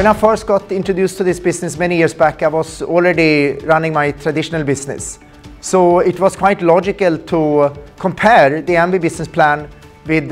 When I first got introduced to this business many years back, I was already running my traditional business. So it was quite logical to compare the Amway business plan with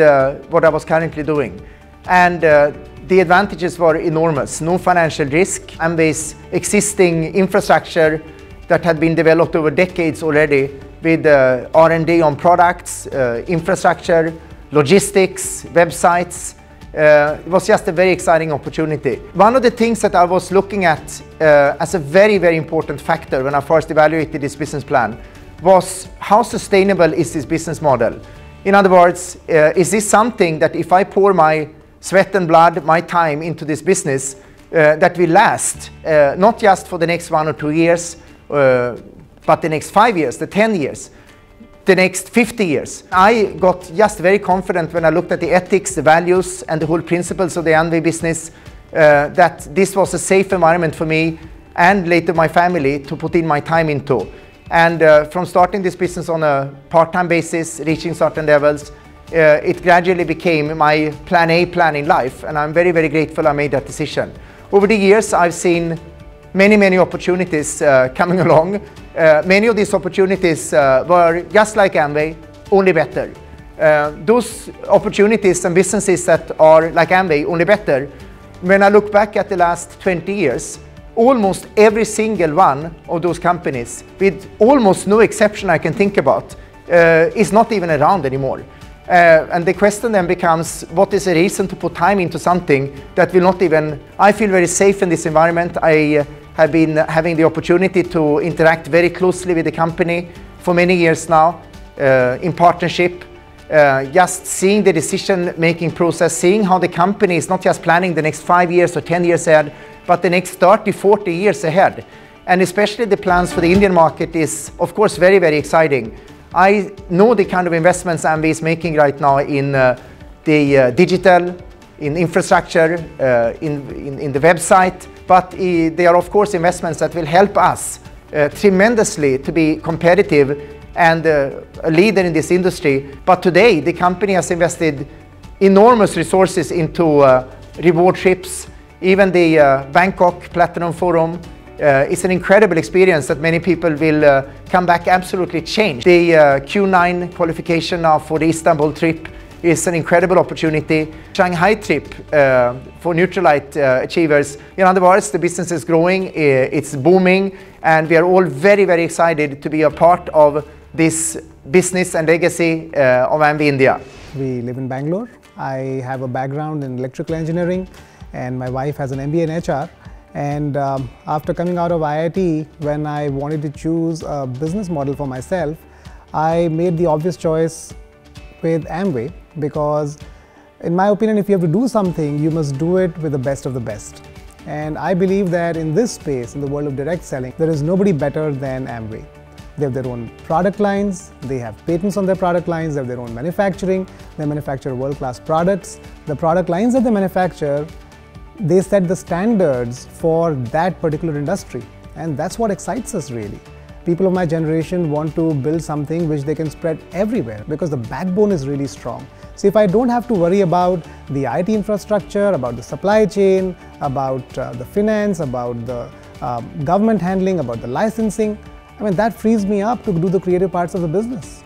what I was currently doing. And the advantages were enormous. No financial risk. Amway's existing infrastructure that had been developed over decades already with R&D on products, infrastructure, logistics, websites. It was just a very exciting opportunity. One of the things that I was looking at as a very, very important factor when I first evaluated this business plan was how sustainable is this business model? In other words, is this something that if I pour my sweat and blood, my time into this business, that will last, not just for the next 1 or 2 years, but the next 5 years, the 10 years, the next 50 years. I got just very confident when I looked at the ethics, the values, and the whole principles of the Amway business, that this was a safe environment for me and later my family to put in my time into. And from starting this business on a part-time basis, reaching certain levels, it gradually became my plan A plan in life, and I'm very, very grateful I made that decision. Over the years, I've seen many, many opportunities coming along. Many of these opportunities were just like Amway, only better. Those opportunities and businesses that are like Amway, only better, when I look back at the last 20 years, almost every single one of those companies, with almost no exception I can think about, is not even around anymore. And the question then becomes, what is the reason to put time into something that will not even... I feel very safe in this environment. I have been having the opportunity to interact very closely with the company for many years now, in partnership, just seeing the decision-making process, seeing how the company is not just planning the next 5 years or 10 years ahead, but the next 30, 40 years ahead. And especially the plans for the Indian market is, of course, very, very exciting. I know the kind of investments Amway is making right now in the digital, in infrastructure, in the website, but they are, of course, investments that will help us tremendously to be competitive and a leader in this industry. But today, the company has invested enormous resources into reward trips. Even the Bangkok Platinum Forum is an incredible experience that many people will come back absolutely changed. The Q9 qualification now for the Istanbul trip is an incredible opportunity. Shanghai trip for Neutralite achievers. In other words, the business is growing, it's booming, and we are all very, very excited to be a part of this business and legacy of Amway India. We live in Bangalore. I have a background in electrical engineering, and my wife has an MBA in HR. And after coming out of IIT, when I wanted to choose a business model for myself, I made the obvious choice with Amway, because in my opinion, if you have to do something, you must do it with the best of the best. And I believe that in this space, in the world of direct selling, there is nobody better than Amway. They have their own product lines, they have patents on their product lines, they have their own manufacturing, they manufacture world-class products. The product lines that they manufacture, they set the standards for that particular industry, and that's what excites us really. People of my generation want to build something which they can spread everywhere because the backbone is really strong. So if I don't have to worry about the IT infrastructure, about the supply chain, about the finance, about the government handling, about the licensing, I mean, that frees me up to do the creative parts of the business.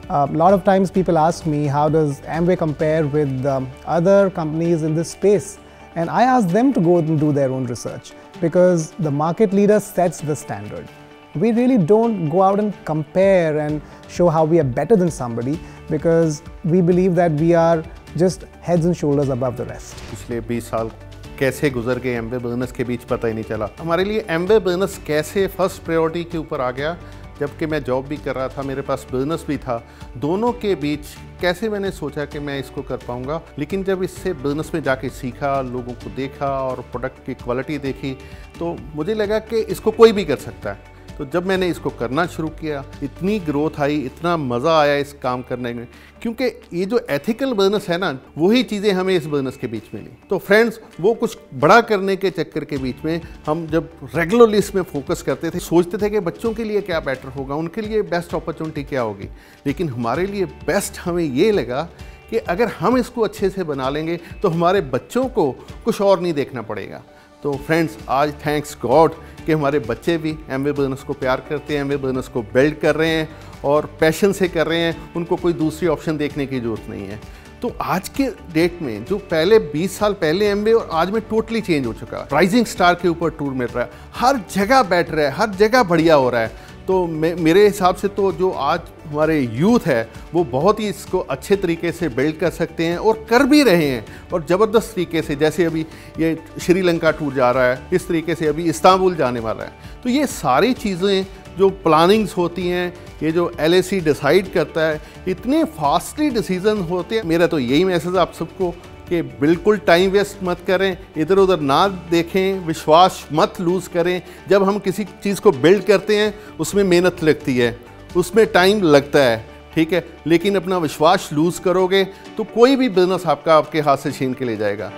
A lot of times people ask me, how does Amway compare with other companies in this space? And I ask them to go and do their own research, because the market leader sets the standard. We really don't go out and compare and show how we are better than somebody, because we believe that we are just heads and shoulders above the rest. पिछले 20 साल कैसे गुजर गए Amway business के बीच पता ही नहीं चला। हमारे लिए एमवे बिजनेस कैसे फर्स्ट प्रायोरिटी के ऊपर आ गया, जबकि मैं जॉब भी कर रहा था, मेरे पास बिजनेस भी था, दोनों के बीच कैसे मैंने सोचा कि मैं इसको कर पाऊंगा। लेकिन जब इससे बिजनेस में जाके सीखा, लोगों को देखा और प्रोडक्ट की क्वालिटी देखी, तो मुझे लगा कि इसको कोई भी कर सकता है। तो जब मैंने इसको करना शुरू किया, इतनी ग्रोथ आई, इतना मज़ा आया इस काम करने में, क्योंकि ये जो एथिकल बिजनेस है ना, वही चीज़ें हमें इस बिजनेस के बीच मिली। तो फ्रेंड्स, वो कुछ बड़ा करने के चक्कर के बीच में हम जब रेगुलरली इसमें फोकस करते थे, सोचते थे कि बच्चों के लिए क्या बेटर होगा, उनके लिए बेस्ट अपॉर्चुनिटी क्या होगी। लेकिन हमारे लिए बेस्ट हमें ये लगा कि अगर हम इसको अच्छे से बना लेंगे तो हमारे बच्चों को कुछ और नहीं देखना पड़ेगा। तो फ्रेंड्स, आज थैंक्स गॉड कि हमारे बच्चे भी एमवे बिजनेस को प्यार करते हैं, एमवे बिजनेस को बिल्ड कर रहे हैं और पैशन से कर रहे हैं। उनको कोई दूसरी ऑप्शन देखने की ज़रूरत नहीं है। तो आज के डेट में जो पहले 20 साल पहले एमवे और आज में टोटली चेंज हो चुका है। राइजिंग स्टार के ऊपर टूर मिल रहा है, हर जगह बैठ रहा है, हर जगह बढ़िया हो रहा है। तो मेरे हिसाब से तो जो आज हमारे यूथ है वो बहुत ही इसको अच्छे तरीके से बिल्ड कर सकते हैं और कर भी रहे हैं, और ज़बरदस्त तरीके से। जैसे अभी ये श्रीलंका टूर जा रहा है, इस तरीके से अभी इस्तांबुल जाने वाला है। तो ये सारी चीज़ें जो प्लानिंग्स होती हैं, ये जो LAC डिसाइड करता है, इतने फास्टली डिसीजन होते हैं। मेरा तो यही मैसेज आप सबको कि बिल्कुल टाइम वेस्ट मत करें, इधर उधर ना देखें, विश्वास मत लूज़ करें। जब हम किसी चीज़ को बिल्ड करते हैं उसमें मेहनत लगती है, उसमें टाइम लगता है, ठीक है, लेकिन अपना विश्वास लूज़ करोगे तो कोई भी बिजनेस आपके हाथ से छीन के ले जाएगा।